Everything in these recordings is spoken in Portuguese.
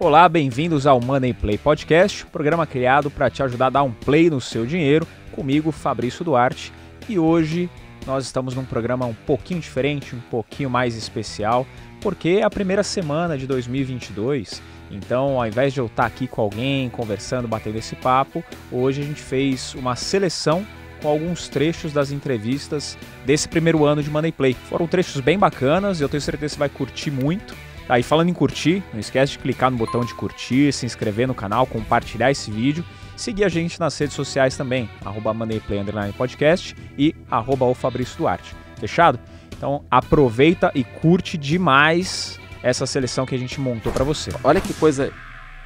Olá, bem-vindos ao Money Play Podcast, programa criado para te ajudar a dar um play no seu dinheiro, comigo, Fabrício Duarte, e hoje nós estamos num programa um pouquinho diferente, um pouquinho mais especial, porque é a primeira semana de 2022, então ao invés de eu estar aqui com alguém, conversando, batendo esse papo, hoje a gente fez uma seleção com alguns trechos das entrevistas desse primeiro ano de Money Play. Foram trechos bem bacanas e eu tenho certeza que você vai curtir muito. Tá, e falando em curtir, não esquece de clicar no botão de curtir, se inscrever no canal, compartilhar esse vídeo, seguir a gente nas redes sociais também, @moneyplay_podcast e @oFabrício_Duarte. Fechado? Então aproveita e curte demais essa seleção que a gente montou para você. Olha que coisa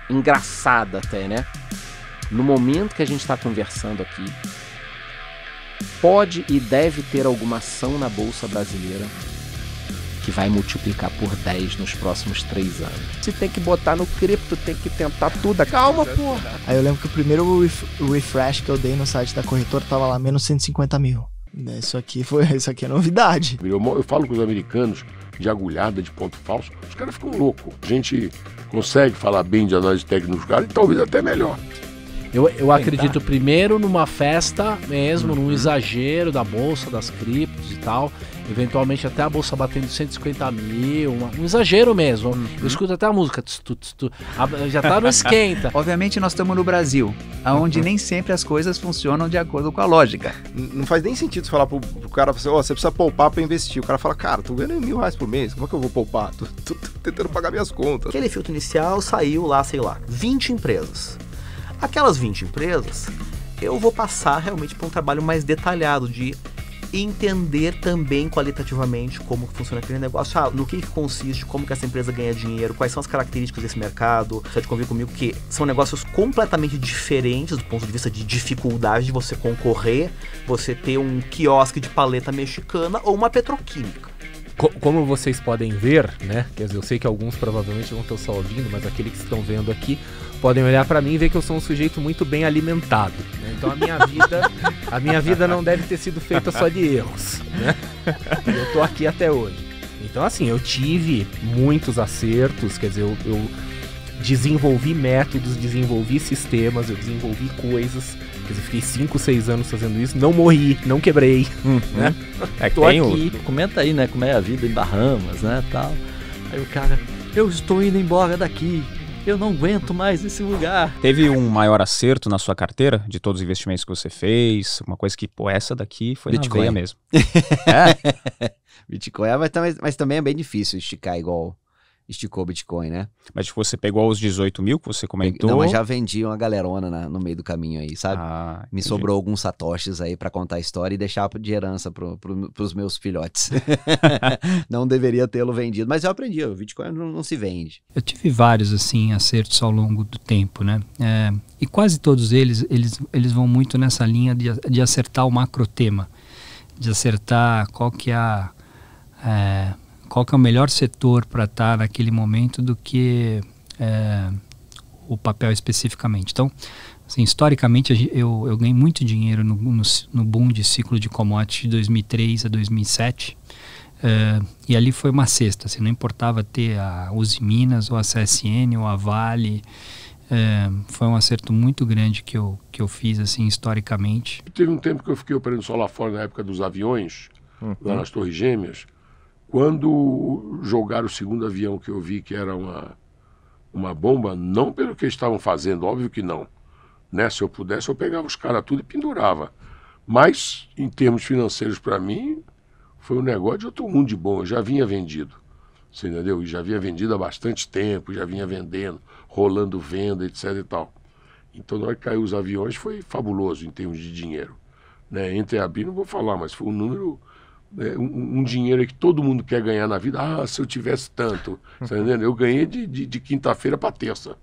engraçada até, né? No momento que a gente está conversando aqui, pode e deve ter alguma ação na Bolsa Brasileira que vai multiplicar por 10 nos próximos 3 anos. Se tem que botar no cripto, tem que tentar tudo. Calma, porra! Aí eu lembro que o primeiro refresh que eu dei no site da corretora tava lá, menos 150 mil. Isso aqui é novidade. Eu falo com os americanos de agulhada, de ponto falso, os caras ficam loucos. A gente consegue falar bem de análise técnica dos caras e talvez até melhor. Eu acredito primeiro numa festa mesmo, num exagero da bolsa, das criptos e tal. Eventualmente até a bolsa batendo 150 mil, um exagero mesmo. Eu escuto até a música, já tá no esquenta. Obviamente nós estamos no Brasil, onde nem sempre as coisas funcionam de acordo com a lógica. Não faz nem sentido você falar pro cara, você precisa poupar pra investir. O cara fala, cara, tô ganhando R$1.000 por mês, como é que eu vou poupar? Tô tentando pagar minhas contas. Aquele filtro inicial saiu lá, 20 empresas. Aquelas 20 empresas, eu vou passar realmente para um trabalho mais detalhado de entender também qualitativamente como funciona aquele negócio, no que consiste, como que essa empresa ganha dinheiro, quais são as características desse mercado. Você pode convir comigo que são negócios completamente diferentes do ponto de vista de dificuldade de você concorrer, você ter um quiosque de paleta mexicana ou uma petroquímica. Como vocês podem ver, né? Quer dizer, eu sei que alguns provavelmente não estão só ouvindo, mas aqueles que estão vendo aqui podem olhar pra mim e ver que eu sou um sujeito muito bem alimentado, né? Então a minha vida não deve ter sido feita só de erros, né? Eu tô aqui até hoje. Então assim, eu tive muitos acertos, quer dizer, eu desenvolvi métodos, desenvolvi sistemas, eu desenvolvi coisas. Quer dizer, fiquei 5, 6 anos fazendo isso, não morri, não quebrei, né? Tô aqui. Comenta aí, né, como é a vida em Bahamas, né, tal. Aí o cara, eu estou indo embora daqui, eu não aguento mais esse lugar. Teve um maior acerto na sua carteira, de todos os investimentos que você fez? Uma coisa que, essa daqui foi Bitcoin. na veia mesmo. Bitcoin, mas também é bem difícil esticar igual esticou o Bitcoin, né? Mas você pegou os 18 mil que você comentou? Não, mas já vendi uma galerona no meio do caminho aí, sabe? Me entendi. sobrou alguns satoshis aí pra contar a história e deixar de herança pros meus filhotes. Não deveria tê-lo vendido, mas eu aprendi, o Bitcoin não se vende. Eu tive vários, assim, acertos ao longo do tempo, né? E quase todos eles vão muito nessa linha de acertar o macrotema, de acertar qual que é o melhor setor para estar naquele momento do que o papel especificamente. Então, assim, historicamente, eu ganhei muito dinheiro no boom de ciclo de commodities de 2003 a 2007. E ali foi uma cesta. Assim, não importava ter a Uzi Minas, ou a CSN, ou a Vale. Foi um acerto muito grande que eu fiz, assim, historicamente. Teve um tempo que eu fiquei operando só lá fora, na época dos aviões, lá nas Torres Gêmeas. Quando jogaram o segundo avião que eu vi que era uma bomba, não pelo que eles estavam fazendo, óbvio que não. Né? Se eu pudesse, eu pegava os caras tudo e pendurava. Mas, em termos financeiros, para mim, foi um negócio de outro mundo de bom. Eu já vinha vendido, você entendeu? E já vinha vendido há bastante tempo, já vinha vendendo, rolando venda, etc e tal. Então, na hora que caiu os aviões, foi fabuloso em termos de dinheiro. Né? Entre a BI, não vou falar, mas foi um número... um dinheiro que todo mundo quer ganhar na vida. Se eu tivesse tanto, você entendeu? Eu ganhei de quinta-feira para terça,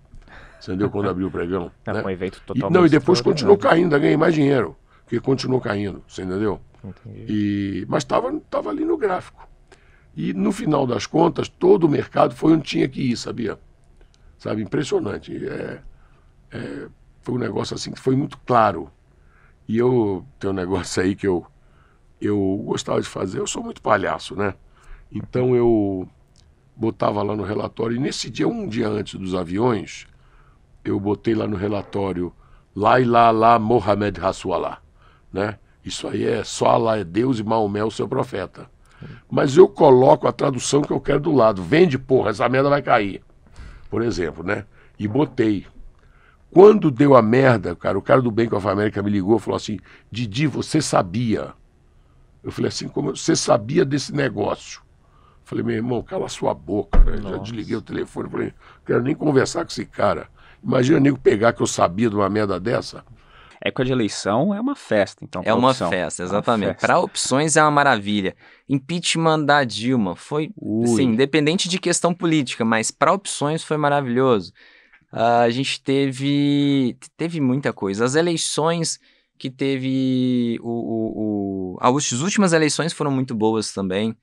você entendeu? Quando abriu o pregão, né? Um evento totalmente e depois continuou caindo, ainda ganhei mais dinheiro, porque continuou caindo, você entendeu? Mas estava ali no gráfico. E no final das contas, todo o mercado foi onde tinha que ir, sabia? Sabe, impressionante. Foi um negócio assim que foi muito claro. E eu tenho um negócio aí que eu gostava de fazer. Eu sou muito palhaço, né? Então botava lá no relatório, e nesse dia, um dia antes dos aviões, eu botei lá no relatório, La ilaha Mohamed Rasulullah, né? Isso aí é só Allah é Deus e Maomé o seu profeta. Mas eu coloco a tradução que eu quero do lado, vende porra, essa merda vai cair, por exemplo, né? E botei. Quando deu a merda, cara, o cara do Bank of America me ligou e falou assim, Didi, você sabia? Eu falei assim, como você sabia desse negócio? Eu falei, meu irmão, cala sua boca, né? Já desliguei o telefone, falei, não quero nem conversar com esse cara. Imagina nego pegar que eu sabia de uma merda dessa. Época de eleição é uma festa, então. É uma festa, exatamente. Para opções é uma maravilha. Impeachment da Dilma foi, assim, independente de questão política, mas para opções foi maravilhoso. A gente teve muita coisa. As eleições que teve... As últimas eleições foram muito boas também.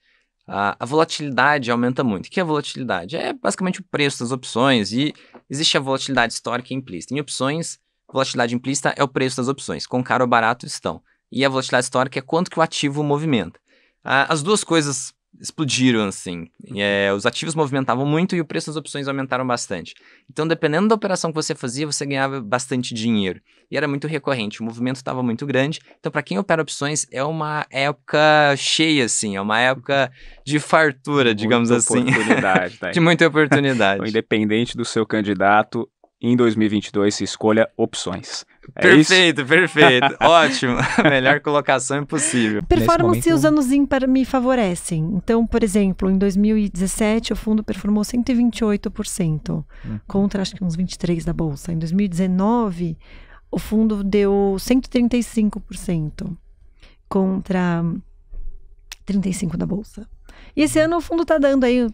A volatilidade aumenta muito. O que é a volatilidade? É basicamente o preço das opções e existe a volatilidade histórica e implícita. Em opções, volatilidade implícita é o preço das opções. Com caro ou barato estão. E a volatilidade histórica é quanto que o ativo movimenta. As duas coisas explodiram, assim. Os ativos movimentavam muito e o preço das opções aumentaram bastante. Então, dependendo da operação que você fazia, você ganhava bastante dinheiro. E era muito recorrente, o movimento estava muito grande. Então, para quem opera opções, é uma época cheia, assim. É uma época de fartura, digamos assim. Tá? De muita oportunidade. Então, independente do seu candidato, em 2022 se escolha opções. Perfeito. Ótimo. A melhor colocação impossível. Performance e os anos ímpar me favorecem. Então, por exemplo, em 2017 o fundo performou 128%, contra acho que uns 23% da bolsa. Em 2019 o fundo deu 135%, contra 35% da bolsa. E esse ano o fundo está dando aí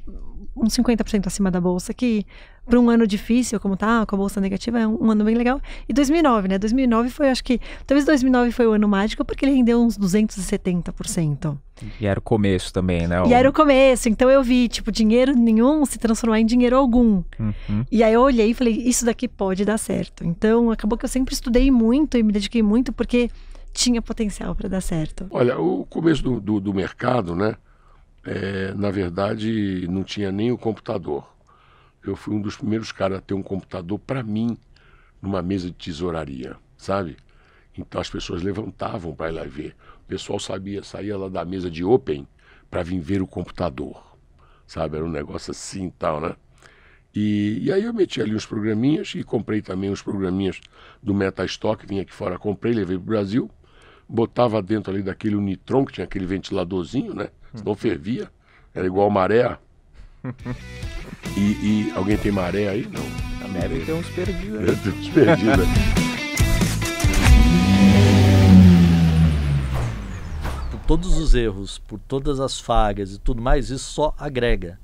uns 50% acima da bolsa, que para um ano difícil, como tá, com a bolsa negativa, é um ano bem legal. E 2009, né? 2009 foi, acho que, talvez 2009 foi o ano mágico, porque ele rendeu uns 270%. E era o começo também, né? E era o começo, então eu vi, tipo, dinheiro nenhum se transformar em dinheiro algum. E aí eu olhei e falei, isso daqui pode dar certo. Então, acabou que eu sempre estudei muito e me dediquei muito, porque tinha potencial para dar certo. Olha, o começo do mercado, né? Na verdade, não tinha nem o computador. Eu fui um dos primeiros caras a ter um computador para mim numa mesa de tesouraria, sabe? Então as pessoas levantavam para ir lá ver. O pessoal saía lá da mesa de Open para vir ver o computador, sabe? Era um negócio assim e tal, né? E aí eu meti ali uns programinhas e comprei também uns programinhas do Metastock, vim aqui fora, comprei, levei para o Brasil, botava dentro ali daquele Unitron, que tinha aquele ventiladorzinho, né? Senão fervia, era igual maré. E alguém tem maré aí? Não. A deve ter uns perdidos. Tem uns perdidos. Por todos os erros, por todas as falhas e tudo mais, isso só agrega,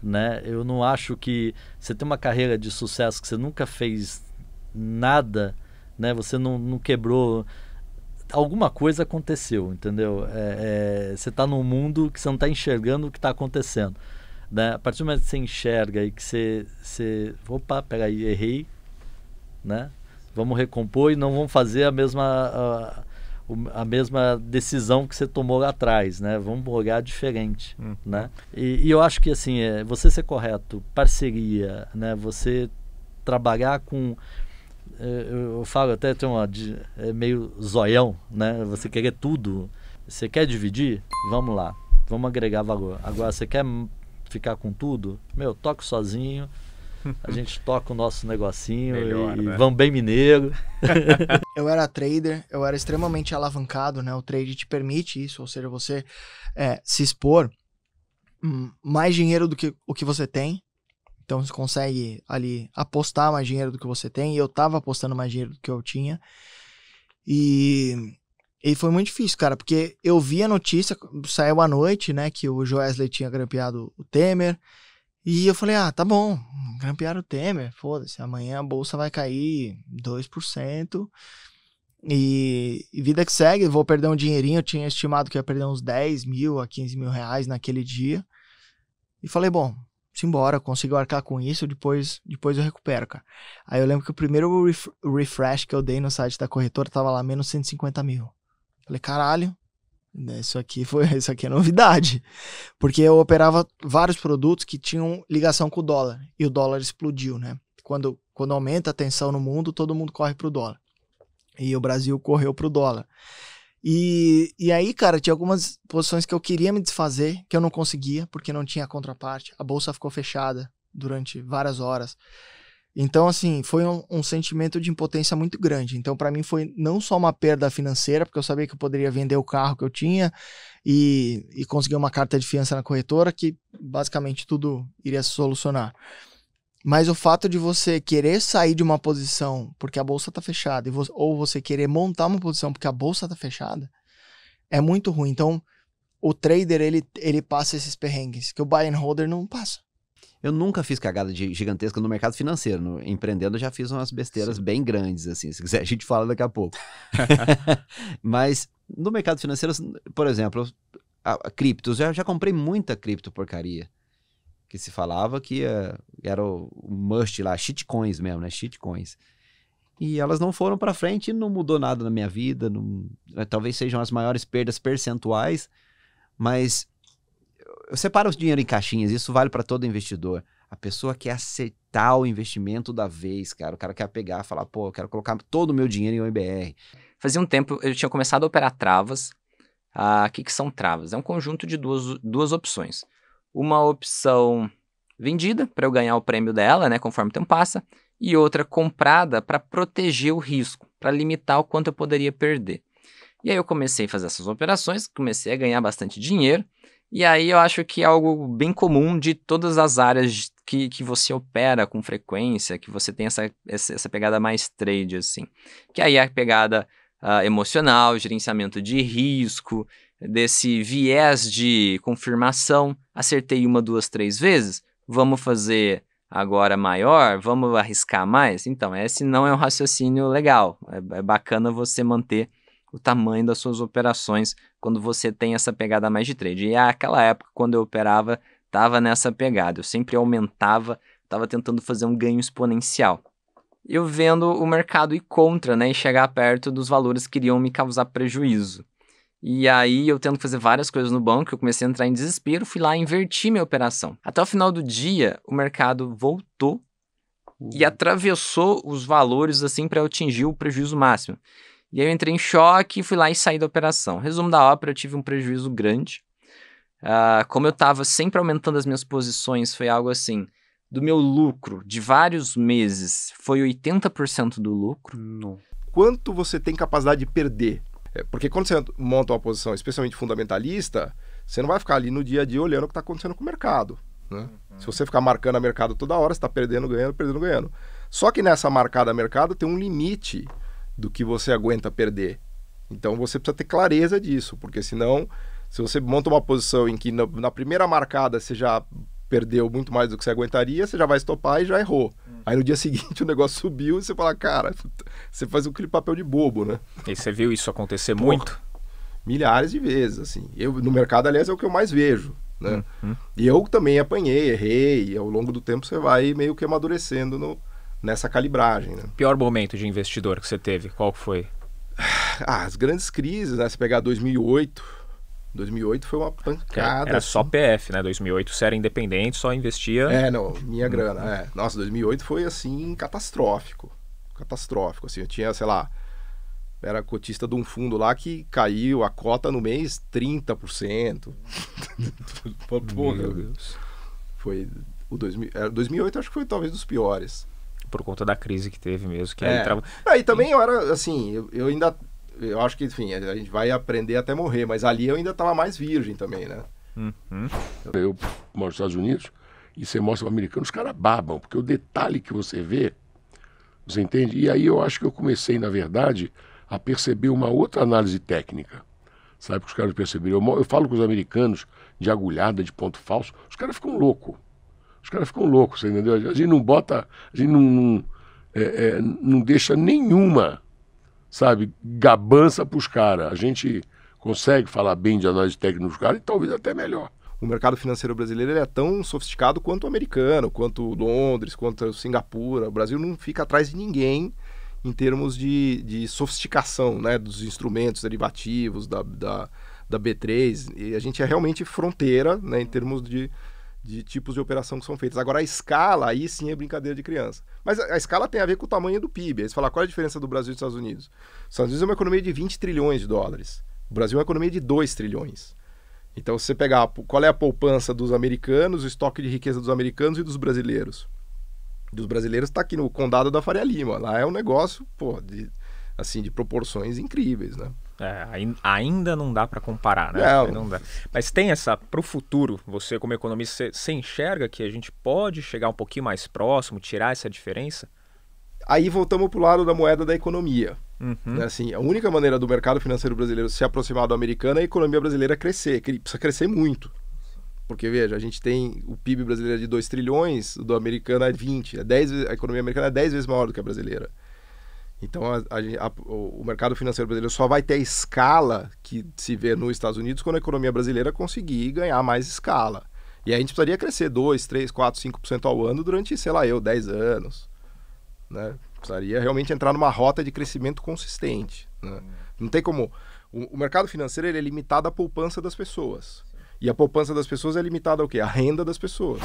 né? Eu não acho que você tem uma carreira de sucesso que você nunca fez nada, né? Você não quebrou... Alguma coisa aconteceu, entendeu? Você está num mundo que você não está enxergando o que está acontecendo, né? A partir do momento que você enxerga e que você opa, peraí, errei, né? Vamos recompor e não vamos fazer a mesma decisão que você tomou lá atrás, né? Vamos olhar diferente, né? E eu acho que assim, você ser correto, parceria, né? Você trabalhar com... Eu falo até, tem meio zoião, né? Você querer tudo, você quer dividir? Vamos lá, vamos agregar valor. Agora, você quer ficar com tudo? Toco sozinho, a gente toca o nosso negocinho. Melhor, e né? Vamos bem mineiro. Eu era trader, eu era extremamente alavancado, né? O trade te permite isso, ou seja, você se expor mais dinheiro do que o que você tem. Então você consegue ali apostar mais dinheiro do que você tem. E eu tava apostando mais dinheiro do que eu tinha. E foi muito difícil, cara. Porque eu vi a notícia, saiu à noite, né? Que o Joesley tinha grampeado o Temer. E eu falei, tá bom, grampearam o Temer. Foda-se, amanhã a bolsa vai cair 2%. E vida que segue, vou perder um dinheirinho. Eu tinha estimado que ia perder uns 10 mil a 15 mil reais naquele dia. E falei, bom... simbora, consigo arcar com isso, depois eu recupero, cara. Aí eu lembro que o primeiro refresh que eu dei no site da corretora tava lá menos 150 mil. Falei, caralho, Isso aqui é novidade. Porque eu operava vários produtos que tinham ligação com o dólar. E o dólar explodiu, né? Quando aumenta a tensão no mundo, todo mundo corre pro dólar. E o Brasil correu pro dólar. E aí, cara, tinha algumas posições que eu queria me desfazer, que eu não conseguia, porque não tinha contraparte. A bolsa ficou fechada durante várias horas. Então, assim, foi um sentimento de impotência muito grande. Então, para mim, foi não só uma perda financeira, porque eu sabia que eu poderia vender o carro que eu tinha e conseguir uma carta de fiança na corretora, que basicamente tudo iria se solucionar. Mas o fato de você querer sair de uma posição porque a bolsa está fechada, ou você querer montar uma posição porque a bolsa está fechada, é muito ruim. Então, o trader, ele passa esses perrengues, que o buy and holder não passa. Eu nunca fiz cagada gigantesca no mercado financeiro. Empreendendo, eu já fiz umas besteiras bem grandes, assim. Se quiser, a gente fala daqui a pouco. Mas no mercado financeiro, por exemplo, a criptos, eu já comprei muita cripto porcaria. Que se falava que era o must lá, shitcoins mesmo, né? Shitcoins. E elas não foram para frente, não mudou nada na minha vida. Talvez sejam as maiores perdas percentuais, mas eu separo o dinheiro em caixinhas, isso vale para todo investidor. A pessoa quer aceitar o investimento da vez, cara. O cara quer pegar e falar, pô, eu quero colocar todo o meu dinheiro em OMBR. Fazia um tempo, eu tinha começado a operar travas. O que são travas? É um conjunto de duas opções. Uma opção vendida para eu ganhar o prêmio dela, né, conforme o tempo passa, e outra comprada para proteger o risco, para limitar o quanto eu poderia perder. E aí eu comecei a fazer essas operações, comecei a ganhar bastante dinheiro, e aí eu acho que é algo bem comum de todas as áreas que você opera com frequência, que você tem essa pegada mais trade, assim. Que aí é a pegada emocional, gerenciamento de risco, desse viés de confirmação. Acertei 1, 2, 3 vezes, vamos fazer agora maior, vamos arriscar mais? Então, esse não é um raciocínio legal. É bacana você manter o tamanho das suas operações quando você tem essa pegada mais de trade. E aquela época, quando eu operava, estava nessa pegada. Eu sempre aumentava, estava tentando fazer um ganho exponencial. Eu vendo o mercado ir contra, né, e chegar perto dos valores que iriam me causar prejuízo. E aí eu tendo que fazer várias coisas no banco, eu comecei a entrar em desespero, fui lá e inverti minha operação. Até o final do dia, o mercado voltou e atravessou os valores assim para eu atingir o prejuízo máximo. E aí eu entrei em choque, fui lá e saí da operação. Resumo da ópera, eu tive um prejuízo grande. Como eu estava sempre aumentando as minhas posições, foi algo assim, do meu lucro de vários meses, foi 80% do lucro. Não. Quanto você tem capacidade de perder? Porque quando você monta uma posição especialmente fundamentalista, você não vai ficar ali no dia a dia olhando o que está acontecendo com o mercado, né? Se você ficar marcando a mercado toda hora, você está perdendo, ganhando, perdendo, ganhando. Só que nessa marcada a mercado tem um limite do que você aguenta perder. Então você precisa ter clareza disso, porque senão, se você monta uma posição em que na primeira marcada você já perdeu muito mais do que você aguentaria, você já vai estopar e já errou. Aí no dia seguinte o negócio subiu e você fala, cara, você faz aquele papel de bobo, né? E você viu isso acontecer muito? Milhares de vezes, assim. No mercado, aliás, é o que eu mais vejo, né? E eu também apanhei, errei, e ao longo do tempo você vai meio que amadurecendo nessa calibragem, né? Pior momento de investidor que você teve, qual foi? As grandes crises, né? Se pegar 2008 foi uma pancada. Era só PF, né? 2008 você era independente, só investia... minha grana, Nossa, 2008 foi, assim, catastrófico. Catastrófico, assim, eu tinha, sei lá, era cotista de um fundo lá que caiu a cota no mês 30%. Porra, meu Deus. Foi o 2008 acho que foi talvez dos piores. Por conta da crise que teve mesmo. Que E também eu era, assim, eu acho que, enfim, a gente vai aprender até morrer, mas ali eu ainda estava mais virgem também, né? Eu moro nos Estados Unidos e você mostra para o americano, os caras babam, porque o detalhe que você vê, você entende? E aí eu acho que eu comecei, na verdade, a perceber uma outra análise técnica. Sabe que os caras perceberam? Eu falo com os americanos de agulhada, de ponto falso, os caras ficam loucos. Você entendeu? A gente não bota, a gente não deixa nenhuma, sabe, gabança para os caras. A gente consegue falar bem de análise técnica dos caras e talvez até melhor. O mercado financeiro brasileiro ele é tão sofisticado quanto o americano, quanto Londres, quanto Singapura. O Brasil não fica atrás de ninguém em termos de sofisticação, né, dos instrumentos derivativos, da da B3, e a gente é realmente fronteira, né, em termos de tipos de operação que são feitas. Agora, a escala, aí sim é brincadeira de criança. Mas a escala tem a ver com o tamanho do PIB. Aí você fala, qual é a diferença do Brasil e dos Estados Unidos? Os Estados Unidos é uma economia de 20 trilhões de dólares. O Brasil é uma economia de 2 trilhões. Então, se você pegar qual é a poupança dos americanos, o estoque de riqueza dos americanos e dos brasileiros. Dos brasileiros está aqui no condado da Faria Lima. Lá é um negócio, de proporções incríveis, né? Ainda não dá para comparar, né? Não dá. Mas tem pro futuro, você como economista, você enxerga que a gente pode chegar um pouquinho mais próximo, tirar essa diferença? Aí voltamos para o lado da moeda da economia. Né? Assim, a única maneira do mercado financeiro brasileiro se aproximar do americano é a economia brasileira crescer. Precisa crescer muito. Porque, veja, a gente tem o PIB brasileiro de 2 trilhões, o do americano é 20. A economia americana é 10 vezes maior do que a brasileira. Então, o mercado financeiro brasileiro só vai ter a escala que se vê nos Estados Unidos quando a economia brasileira conseguir ganhar mais escala. E aí a gente precisaria crescer 2, 3, 4, 5% ao ano durante, 10 anos. Né? Precisaria realmente entrar numa rota de crescimento consistente. Né? Não tem como... O mercado financeiro ele é limitado à poupança das pessoas. E a poupança das pessoas é limitada ao quê? A renda das pessoas.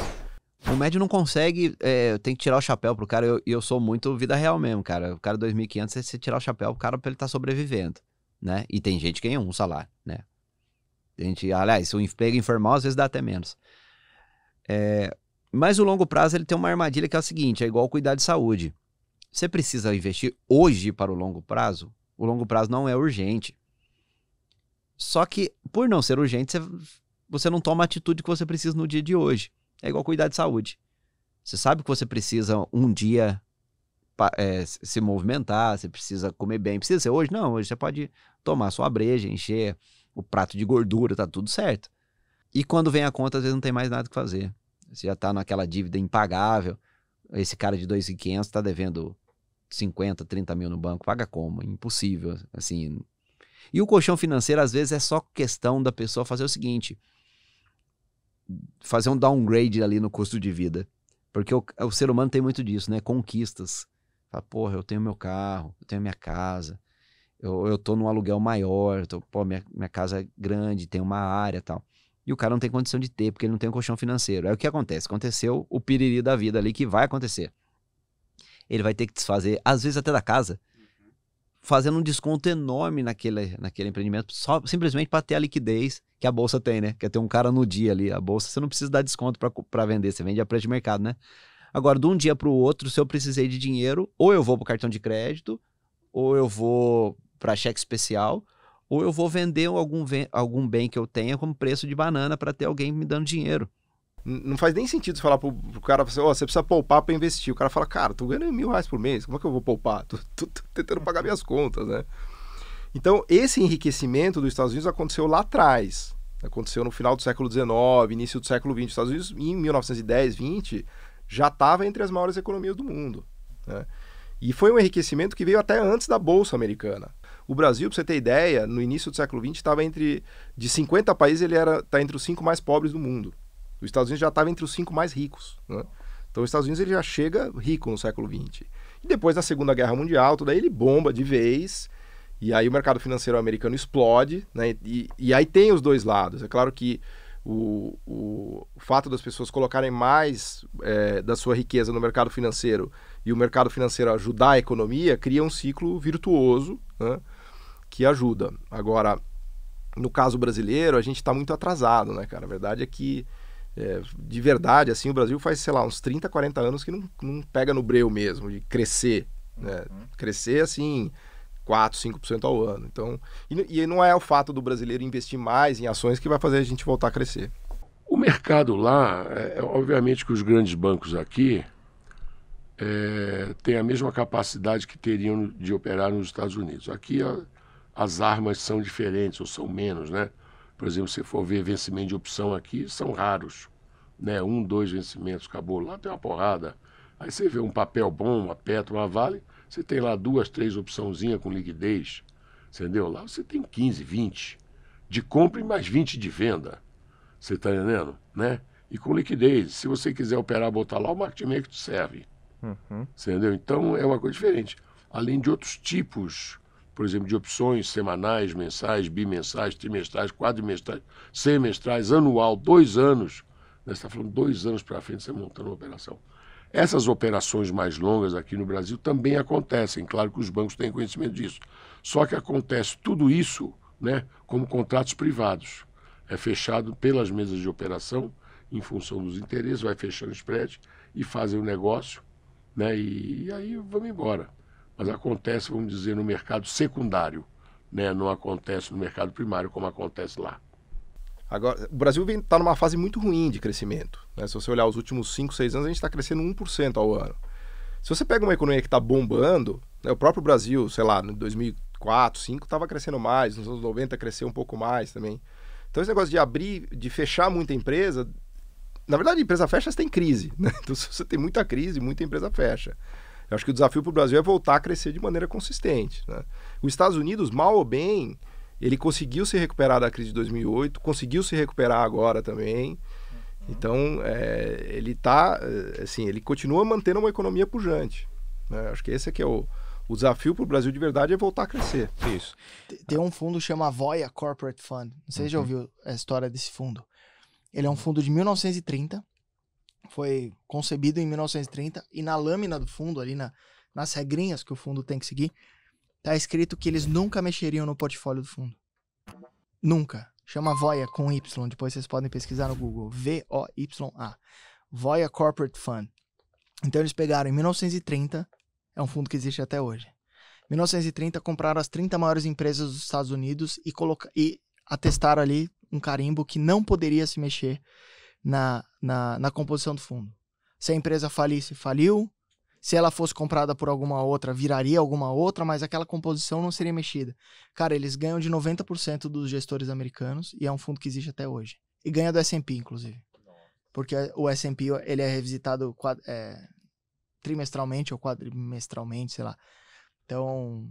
O médio não consegue, tem que tirar o chapéu pro cara, eu sou muito vida real mesmo, cara. O cara 2.500, você tirar o chapéu pro cara pra ele estar sobrevivendo, né? E tem gente que ganha um salário, né? Tem gente, aliás, o emprego informal às vezes dá até menos. Mas o longo prazo ele tem uma armadilha que é o seguinte, é igual cuidar de saúde. Você precisa investir hoje para o longo prazo não é urgente. Só que, por não ser urgente, você não toma a atitude que você precisa no dia de hoje. É igual cuidar de saúde. Você sabe que você precisa um dia se movimentar, você precisa comer bem. Precisa ser hoje? Não, hoje você pode tomar sua breja, encher o prato de gordura, tá tudo certo. E quando vem a conta, às vezes não tem mais nada que fazer. Você já tá naquela dívida impagável. Esse cara de 2.500 tá devendo 50, 30 mil no banco. Paga como? Impossível, assim. E o colchão financeiro, às vezes, é só questão da pessoa fazer o seguinte... fazer um downgrade ali no custo de vida. Porque o ser humano tem muito disso, né? Conquistas. Fala, porra, eu tenho meu carro, eu tenho minha casa, eu tô num aluguel maior, minha casa é grande, tem uma área e tal. E o cara não tem condição de ter, porque ele não tem um colchão financeiro. Aí o que acontece? Aconteceu o piriri da vida ali, que vai acontecer. Ele vai ter que desfazer, às vezes até da casa, fazendo um desconto enorme naquele empreendimento, simplesmente para ter a liquidez que a bolsa tem, né? Quer ter um cara no dia ali. A bolsa, você não precisa dar desconto para vender, você vende a preço de mercado, né? Agora, de um dia para o outro, se eu precisei de dinheiro, ou eu vou para o cartão de crédito, ou eu vou para cheque especial, ou eu vou vender algum bem que eu tenha como preço de banana para ter alguém me dando dinheiro. Não faz nem sentido você falar pro cara, você precisa poupar para investir. O cara fala, cara, tô ganhando R$1.000 por mês, como é que eu vou poupar? Tô tentando pagar minhas contas, né? Então, esse enriquecimento dos Estados Unidos aconteceu lá atrás. Aconteceu no final do século XIX, início do século XX. Os Estados Unidos, em 1910, 20, já estava entre as maiores economias do mundo. Né? E foi um enriquecimento que veio até antes da Bolsa Americana. O Brasil, para você ter ideia, no início do século XX, estava de 50 países, ele está entre os 5 mais pobres do mundo. Os Estados Unidos já estava entre os 5 mais ricos. Né? Então, os Estados Unidos ele já chega rico no século XX. E depois, na Segunda Guerra Mundial, tudo aí ele bomba de vez. E aí o mercado financeiro americano explode. Né? E aí tem os dois lados. É claro que o fato das pessoas colocarem mais da sua riqueza no mercado financeiro e o mercado financeiro ajudar a economia, cria um ciclo virtuoso, né? Que ajuda. Agora, no caso brasileiro, a gente está muito atrasado, né, cara? A verdade é que de verdade, assim, o Brasil faz, sei lá, uns 30, 40 anos que não pega no breu mesmo, de crescer, né? Crescer, assim, 4, 5% ao ano. Então, e não é o fato do brasileiro investir mais em ações que vai fazer a gente voltar a crescer. O mercado lá, obviamente que os grandes bancos aqui têm a mesma capacidade que teriam de operar nos Estados Unidos. Aqui as armas são diferentes, ou são menos, né? Por exemplo, se for ver vencimento de opção aqui, são raros, né? 1, 2 vencimentos, acabou. Lá tem uma porrada. Aí você vê um papel bom, uma Petro, uma Vale, você tem lá 2, 3 opçãozinhas com liquidez, entendeu? Lá você tem 15, 20 de compra e mais 20 de venda, você está entendendo? Né? E com liquidez, se você quiser operar, botar lá, o market maker serve, entendeu? Então é uma coisa diferente. Além de outros tipos por exemplo, de opções semanais, mensais, bimensais, trimestrais, quadrimestrais, semestrais, anual, 2 anos. Você está falando 2 anos para frente você montando uma operação. Essas operações mais longas aqui no Brasil também acontecem. Claro que os bancos têm conhecimento disso. Só que acontece tudo isso, né, como contratos privados. É fechado pelas mesas de operação, em função dos interesses, vai fechando spread e fazem o negócio, né, e aí vamos embora. Mas acontece, vamos dizer, no mercado secundário, né, não acontece no mercado primário como acontece lá. Agora, o Brasil está numa fase muito ruim de crescimento, né? Se você olhar os últimos 5, 6 anos, a gente está crescendo 1% ao ano. Se você pega uma economia que está bombando, né, o próprio Brasil, sei lá, em 2004, 2005, estava crescendo mais, nos anos 90 cresceu um pouco mais também. Então esse negócio de abrir, de fechar muita empresa, na verdade a empresa fecha, você tem crise, né? Então se você tem muita crise, muita empresa fecha. Eu acho que o desafio para o Brasil é voltar a crescer de maneira consistente, né? Os Estados Unidos, mal ou bem, ele conseguiu se recuperar da crise de 2008, conseguiu se recuperar agora também. Então, ele tá, assim, ele continua mantendo uma economia pujante, né? Acho que esse aqui é o desafio para o Brasil de verdade, é voltar a crescer. Isso. Tem um fundo que chama Voya Corporate Fund. Não sei se já ouviu a história desse fundo. Ele é um fundo de 1930. Foi concebido em 1930 e na lâmina do fundo, ali nas regrinhas que o fundo tem que seguir, tá escrito que eles nunca mexeriam no portfólio do fundo. Nunca. Chama Voya com Y, depois vocês podem pesquisar no Google. V-O-Y-A. Voya Corporate Fund. Então eles pegaram em 1930, é um fundo que existe até hoje. Em 1930 compraram as 30 maiores empresas dos Estados Unidos e atestaram ali um carimbo que não poderia se mexer na composição do fundo. Se a empresa falisse, faliu. Se ela fosse comprada por alguma outra, viraria alguma outra, mas aquela composição não seria mexida. Cara, eles ganham de 90% dos gestores americanos e é um fundo que existe até hoje. E ganha do S&P, inclusive. Porque o S&P, ele é revisitado trimestralmente ou quadrimestralmente, sei lá. Então,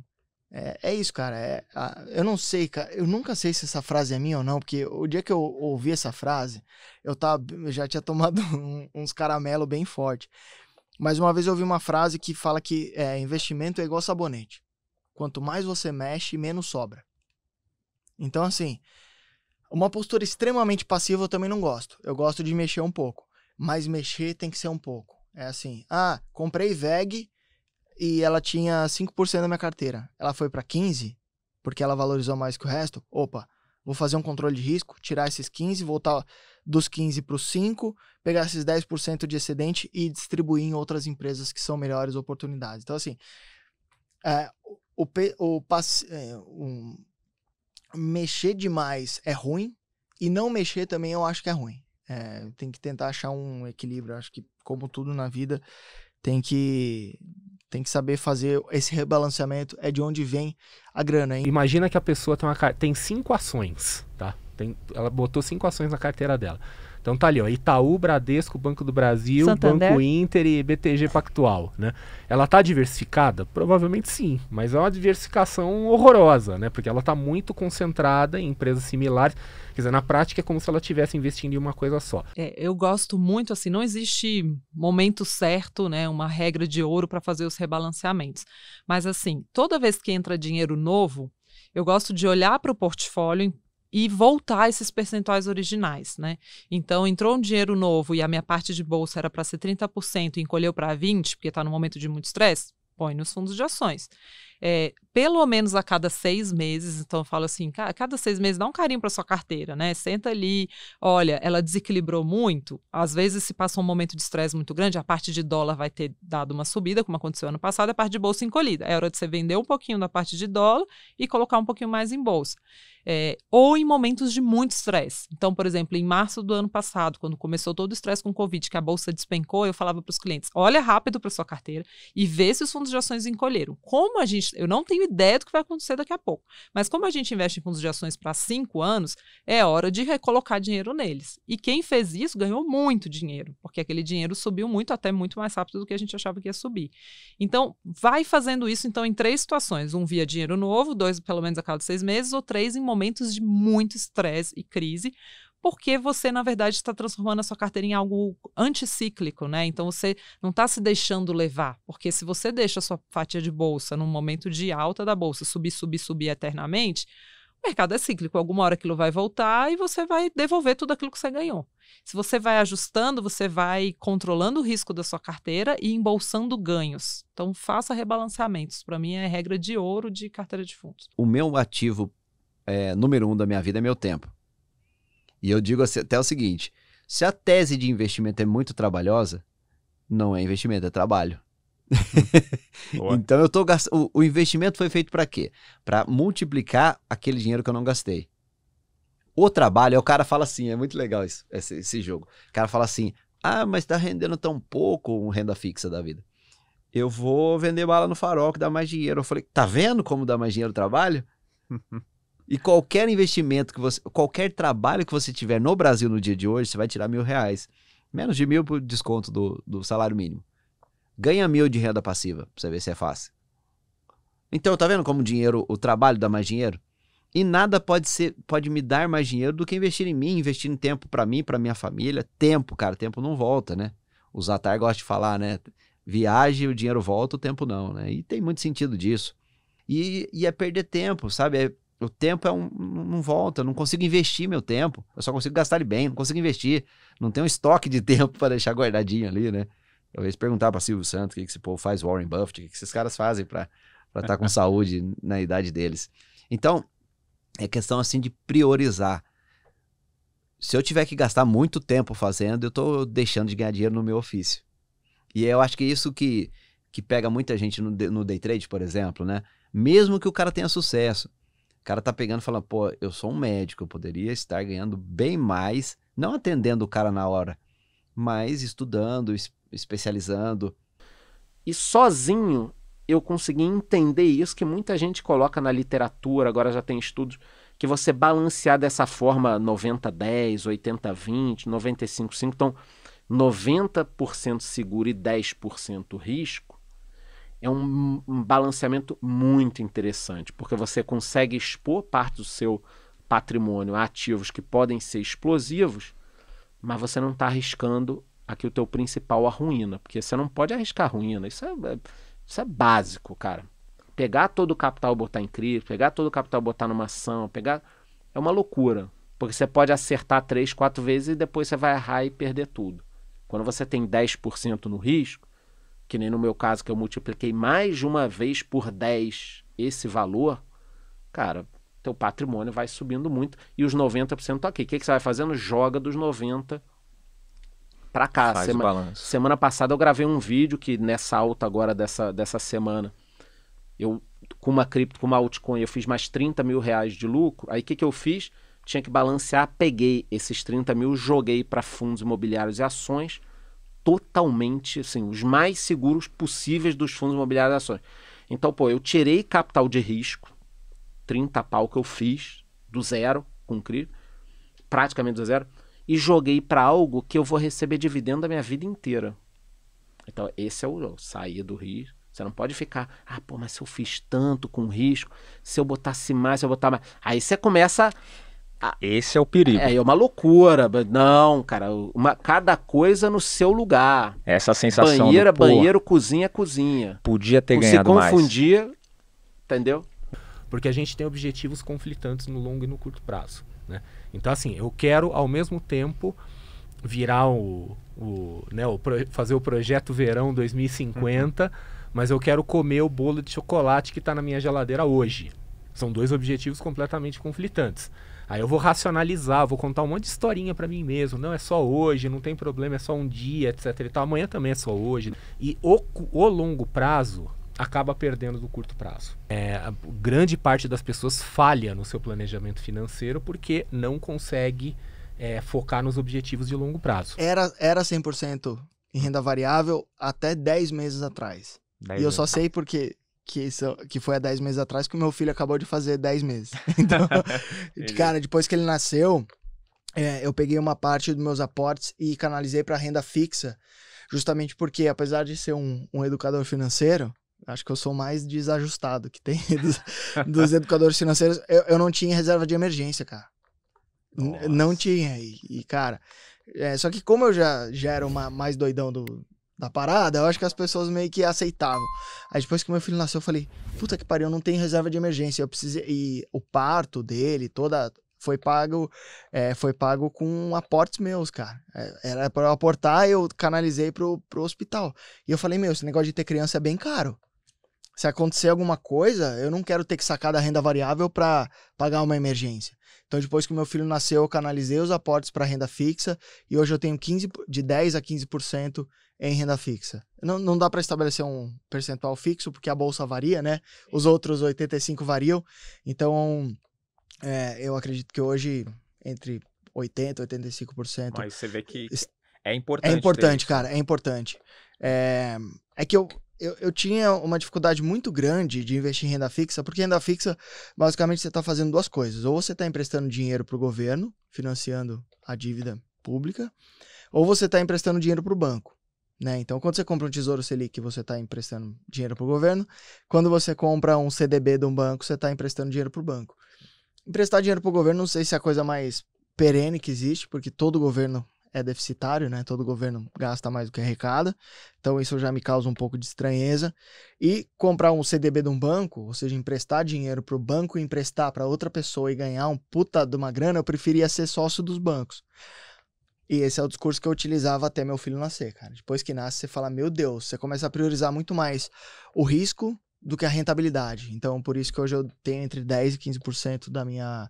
é isso, cara. Eu não sei, cara. Eu nunca sei se essa frase é minha ou não, porque o dia que eu ouvi essa frase, eu já tinha tomado uns caramelos bem fortes. Mas uma vez eu ouvi uma frase que fala que investimento é igual sabonete. Quanto mais você mexe, menos sobra. Então, assim, uma postura extremamente passiva eu também não gosto. Eu gosto de mexer um pouco. Mas mexer tem que ser um pouco. É assim, comprei VEG e ela tinha 5% da minha carteira. Ela foi para 15%, porque ela valorizou mais que o resto. Opa, vou fazer um controle de risco, tirar esses 15%, voltar dos 15% para os 5%, pegar esses 10% de excedente e distribuir em outras empresas que são melhores oportunidades. Então, assim, mexer demais é ruim e não mexer também eu acho que é ruim. Tem que tentar achar um equilíbrio. Acho que, como tudo na vida, tem que saber fazer esse rebalanceamento. É de onde vem a grana, hein? Imagina que a pessoa tem 5 ações, tá? Ela botou 5 ações na carteira dela. Então tá ali, ó, Itaú, Bradesco, Banco do Brasil, Santander, Banco Inter e BTG Pactual, né? Ela tá diversificada? Provavelmente sim, mas é uma diversificação horrorosa, né? Porque ela tá muito concentrada em empresas similares. Quer dizer, na prática é como se ela estivesse investindo em uma coisa só. Eu gosto muito, assim, não existe momento certo, né? Uma regra de ouro para fazer os rebalanceamentos. Mas assim, toda vez que entra dinheiro novo, eu gosto de olhar para o portfólio e voltar a esses percentuais originais, né? Então, entrou um dinheiro novo e a minha parte de bolsa era para ser 30% e encolheu para 20%, porque está no momento de muito estresse, põe nos fundos de ações. Pelo menos a cada 6 meses, então eu falo assim, a cada 6 meses dá um carinho para sua carteira, né? Senta ali, olha, ela desequilibrou muito, às vezes se passa um momento de estresse muito grande, a parte de dólar vai ter dado uma subida, como aconteceu ano passado, a parte de bolsa encolhida. É hora de você vender um pouquinho da parte de dólar e colocar um pouquinho mais em bolsa. Ou em momentos de muito estresse. Então, por exemplo, em março do ano passado, quando começou todo o estresse com o Covid, que a bolsa despencou, eu falava para os clientes, olha rápido para sua carteira e vê se os fundos de ações encolheram. Eu não tenho ideia do que vai acontecer daqui a pouco, mas como a gente investe em fundos de ações para 5 anos, é hora de recolocar dinheiro neles. E quem fez isso ganhou muito dinheiro, porque aquele dinheiro subiu muito, até muito mais rápido do que a gente achava que ia subir. Então, vai fazendo isso então em 3 situações. 1 via dinheiro novo, 2 pelo menos a cada 6 meses, ou 3 em momentos de muito estresse e crise, porque você, na verdade, está transformando a sua carteira em algo anticíclico, né? Então, você não está se deixando levar, porque se você deixa a sua fatia de bolsa num momento de alta da bolsa subir eternamente, o mercado é cíclico, alguma hora aquilo vai voltar e você vai devolver tudo aquilo que você ganhou. Se você vai ajustando, você vai controlando o risco da sua carteira e embolsando ganhos. Então, faça rebalanceamentos. Para mim, é regra de ouro de carteira de fundos. O meu ativo número 1 da minha vida é meu tempo. E eu digo até o seguinte, se a tese de investimento é muito trabalhosa, não é investimento, é trabalho. Então eu tô gastando. O investimento foi feito para quê? Para multiplicar aquele dinheiro que eu não gastei. O trabalho, o cara fala assim, é muito legal esse jogo. O cara fala assim, mas tá rendendo tão pouco uma renda fixa da vida. Eu vou vender bala no farol que dá mais dinheiro. Eu falei, tá vendo como dá mais dinheiro o trabalho? E qualquer investimento qualquer trabalho que você tiver no Brasil no dia de hoje, você vai tirar R$1.000. Menos de 1.000 por desconto do salário mínimo. Ganha 1.000 de renda passiva, pra você ver se é fácil. Então, tá vendo como o trabalho dá mais dinheiro? E nada pode me dar mais dinheiro do que investir em mim, investir em tempo pra mim, pra minha família. Tempo, cara, tempo não volta, né? O Zatar gosta de falar, né? Viagem, o dinheiro volta, o tempo não, né? E tem muito sentido disso. E é perder tempo, sabe? O tempo não volta, eu não consigo investir meu tempo. Eu só consigo gastar ele bem, não consigo investir. Não tem um estoque de tempo pra deixar guardadinho ali, né? Talvez perguntar para Silvio Santos o que esse povo faz, Warren Buffett, o que esses caras fazem para estar com saúde na idade deles. Então, é questão assim de priorizar. Se eu tiver que gastar muito tempo fazendo, eu estou deixando de ganhar dinheiro no meu ofício. E eu acho que isso que pega muita gente no day trade, por exemplo, né? Mesmo que o cara tenha sucesso, o cara tá pegando e falando, pô, eu sou um médico, eu poderia estar ganhando bem mais, não atendendo o cara na hora, mas estudando, especializando. E sozinho eu consegui entender isso que muita gente coloca na literatura, agora já tem estudos, que você balancear dessa forma 90-10, 80-20, 95-5, então 90% seguro e 10% risco, é um balanceamento muito interessante, porque você consegue expor parte do seu patrimônio a ativos que podem ser explosivos, mas você não está arriscando aqui o teu principal, a ruína, porque você não pode arriscar a ruína, isso é básico, cara. Pegar todo o capital e botar em cripto, pegar todo o capital e botar numa ação, é uma loucura, porque você pode acertar 3, 4 vezes e depois você vai errar e perder tudo. Quando você tem 10% no risco, que nem no meu caso que eu multipliquei mais de uma vez por 10 esse valor, cara, teu patrimônio vai subindo muito e os 90% tá aqui. O que você vai fazendo? Joga dos 90% para cá. Semana passada eu gravei um vídeo que nessa alta agora dessa semana, eu com uma cripto, com uma altcoin, eu fiz mais 30 mil reais de lucro. Aí o que eu fiz? Tinha que balancear, peguei esses 30 mil, joguei para fundos imobiliários e ações, totalmente, assim, os mais seguros possíveis dos fundos imobiliários e ações. Então, pô, eu tirei capital de risco, 30 pau que eu fiz, do zero, com cripto, praticamente do zero, e joguei para algo que eu vou receber dividendo da minha vida inteira. Então, esse é o sair do risco. Você não pode ficar, pô, mas se eu fiz tanto com risco, se eu botasse mais, se eu botar mais... Aí você começa... Esse é o perigo. É uma loucura. Não, cara, cada coisa no seu lugar. Essa sensação banheiro, cozinha, cozinha. Podia ter ganhado mais. Se confundir, entendeu? Porque a gente tem objetivos conflitantes no longo e no curto prazo, né? Então, assim, eu quero, ao mesmo tempo, virar fazer o projeto Verão 2050, mas eu quero comer o bolo de chocolate que está na minha geladeira hoje. São dois objetivos completamente conflitantes. Aí eu vou racionalizar, vou contar um monte de historinha para mim mesmo. Não, é só hoje, não tem problema, é só um dia, etc. e tal. Amanhã também é só hoje. E o longo prazo acaba perdendo do curto prazo. A grande parte das pessoas falha no seu planejamento financeiro porque não consegue focar nos objetivos de longo prazo. Era 100% em renda variável até 10 meses atrás. E eu só sei porque... Que foi há 10 meses atrás, que o meu filho acabou de fazer 10 meses. Então, cara, depois que ele nasceu, eu peguei uma parte dos meus aportes e canalizei para renda fixa, justamente porque, apesar de ser um educador financeiro, acho que eu sou o mais desajustado que tem dos educadores financeiros, eu não tinha reserva de emergência, cara. Não tinha. E cara, só que como eu já era mais doidão da parada, eu acho que as pessoas meio que aceitavam. Aí depois que meu filho nasceu, eu falei, puta que pariu, eu não tenho reserva de emergência. Eu precisei. E o parto dele, foi pago com aportes meus, cara. Era para eu aportar, eu canalizei pro hospital. E eu falei, esse negócio de ter criança é bem caro. Se acontecer alguma coisa, eu não quero ter que sacar da renda variável para pagar uma emergência. Então, depois que o meu filho nasceu, eu canalizei os aportes para renda fixa e hoje eu tenho de 10% a 15% em renda fixa. Não dá para estabelecer um percentual fixo, porque a bolsa varia, né? Os outros 85% variam. Então, eu acredito que hoje, entre 80% e 85%... Mas você vê que é importante. É importante, cara, é importante. É que eu tinha uma dificuldade muito grande de investir em renda fixa, porque renda fixa, basicamente, você está fazendo duas coisas. Ou você está emprestando dinheiro para o governo, financiando a dívida pública, ou você está emprestando dinheiro para o banco. Né? Então, quando você compra um Tesouro Selic, você está emprestando dinheiro para o governo. Quando você compra um CDB de um banco, você está emprestando dinheiro para o banco. Emprestar dinheiro para o governo, não sei se é a coisa mais perene que existe, porque todo governo é deficitário, né? Todo governo gasta mais do que arrecada. Então isso já me causa um pouco de estranheza. E comprar um CDB de um banco, ou seja, emprestar dinheiro para o banco e emprestar para outra pessoa e ganhar um puta de uma grana, eu preferia ser sócio dos bancos. E esse é o discurso que eu utilizava até meu filho nascer, cara. Depois que nasce, você fala, meu Deus, você começa a priorizar muito mais o risco do que a rentabilidade. Então, por isso que hoje eu tenho entre 10% e 15%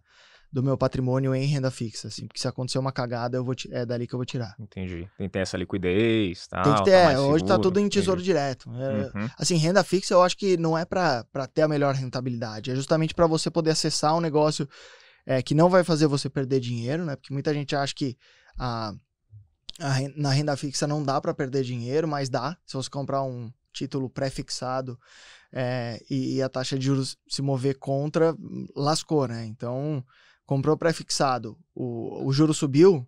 do meu patrimônio em renda fixa, assim, porque se acontecer uma cagada, é dali que eu vou tirar. Entendi. Tem que ter essa liquidez, tal. Tem que ter, hoje tá tudo em tesouro direto. Assim, renda fixa eu acho que não é pra ter a melhor rentabilidade, é justamente para você poder acessar um negócio que não vai fazer você perder dinheiro, né? Porque muita gente acha que na renda fixa não dá para perder dinheiro, mas dá, se você comprar um título pré-fixado e a taxa de juros se mover contra, lascou, né? Então, comprou pré-fixado, o juro subiu,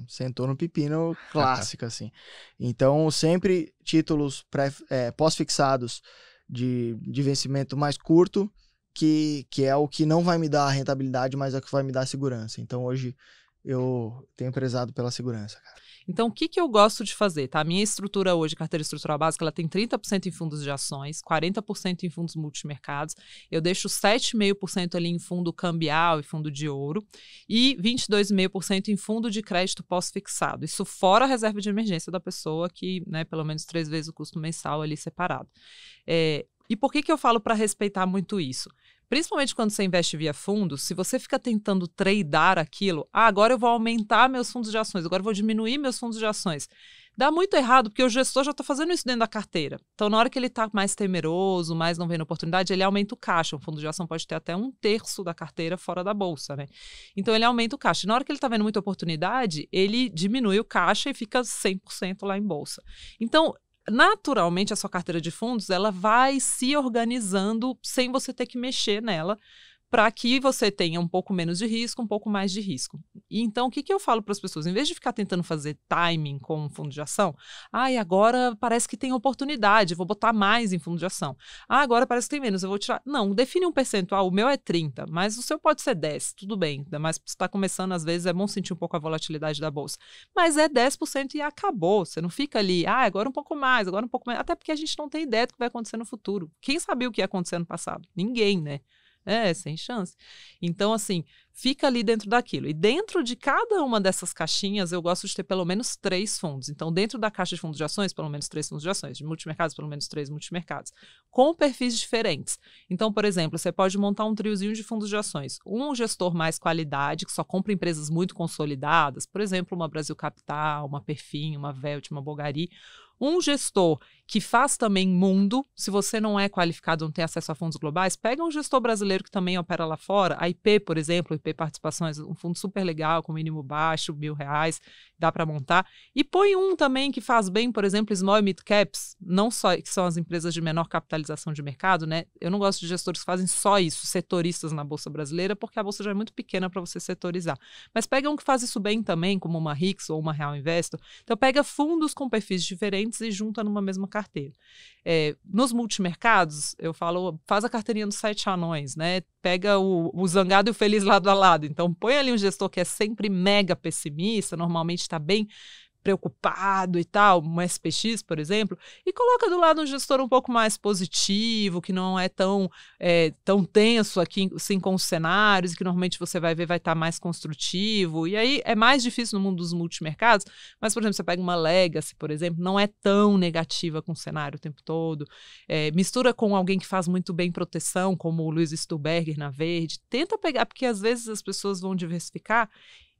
sentou no pepino clássico, assim. Então, sempre títulos pós-fixados de vencimento mais curto, que é o que não vai me dar a rentabilidade, mas é o que vai me dar a segurança. Então, hoje, eu tenho prezado pela segurança, cara. Então, o que eu gosto de fazer, tá? A minha estrutura hoje, carteira estrutural básica, ela tem 30% em fundos de ações, 40% em fundos multimercados, eu deixo 7,5% ali em fundo cambial e fundo de ouro e 22,5% em fundo de crédito pós-fixado. Isso fora a reserva de emergência da pessoa que, né, pelo menos 3 vezes o custo mensal ali separado. E por que eu falo para respeitar muito isso? Principalmente quando você investe via fundos, se você fica tentando tradear aquilo, agora eu vou aumentar meus fundos de ações, agora eu vou diminuir meus fundos de ações. Dá muito errado, porque o gestor já está fazendo isso dentro da carteira. Então, na hora que ele está mais temeroso, mais não vendo oportunidade, ele aumenta o caixa. Um fundo de ação pode ter até 1/3 da carteira fora da bolsa, né? Então, ele aumenta o caixa. E na hora que ele está vendo muita oportunidade, ele diminui o caixa e fica 100% lá em bolsa. Então, naturalmente, a sua carteira de fundos, ela vai se organizando sem você ter que mexer nela, para que você tenha um pouco menos de risco, um pouco mais de risco. E então, o que eu falo para as pessoas? Em vez de ficar tentando fazer timing com um fundo de ação, agora parece que tem oportunidade, vou botar mais em fundo de ação. Agora parece que tem menos, eu vou tirar. Não, define um percentual, o meu é 30%, mas o seu pode ser 10%, tudo bem. Mas se está começando, às vezes é bom sentir um pouco a volatilidade da bolsa. Mas é 10% e acabou, você não fica ali, agora um pouco mais, agora um pouco mais. Até porque a gente não tem ideia do que vai acontecer no futuro. Quem sabia o que ia acontecer no passado? Ninguém, né? Sem chance. Então, assim, fica ali dentro daquilo. E dentro de cada uma dessas caixinhas, eu gosto de ter pelo menos 3 fundos. Então, dentro da caixa de fundos de ações, pelo menos 3 fundos de ações. De multimercados, pelo menos 3 multimercados. Com perfis diferentes. Então, por exemplo, você pode montar um triozinho de fundos de ações. Um gestor mais qualidade, que só compra empresas muito consolidadas. Por exemplo, uma Brasil Capital, uma Perfin, uma Velt, uma Bogari. Um gestor que faz também mundo, se você não é qualificado, não tem acesso a fundos globais, pega um gestor brasileiro que também opera lá fora, a IP, por exemplo, IP Participações, um fundo super legal, com mínimo baixo, R$1.000, dá para montar, e põe um também que faz bem, por exemplo, small e mid caps, não só que são as empresas de menor capitalização de mercado, né? Eu não gosto de gestores que fazem só isso, setoristas na Bolsa Brasileira, porque a Bolsa já é muito pequena para você setorizar. Mas pega um que faz isso bem também, como uma RIX ou uma Real Investor, então pega fundos com perfis diferentes e junta numa mesma carteira. Nos multimercados, eu falo, faz a carteirinha dos 7 anões, né? Pega o zangado e o feliz lado cada lado. Então, põe ali um gestor que é sempre mega pessimista, normalmente está bem preocupado e tal, um SPX, por exemplo, e coloca do lado um gestor um pouco mais positivo, que não é tão tenso aqui assim, com os cenários, que normalmente você vai ver vai estar mais construtivo. E aí é mais difícil no mundo dos multimercados, mas, por exemplo, você pega uma Legacy, por exemplo, não é tão negativa com o cenário o tempo todo. Mistura com alguém que faz muito bem proteção, como o Luiz Stuhlberger na Verde. Tenta pegar, porque às vezes as pessoas vão diversificar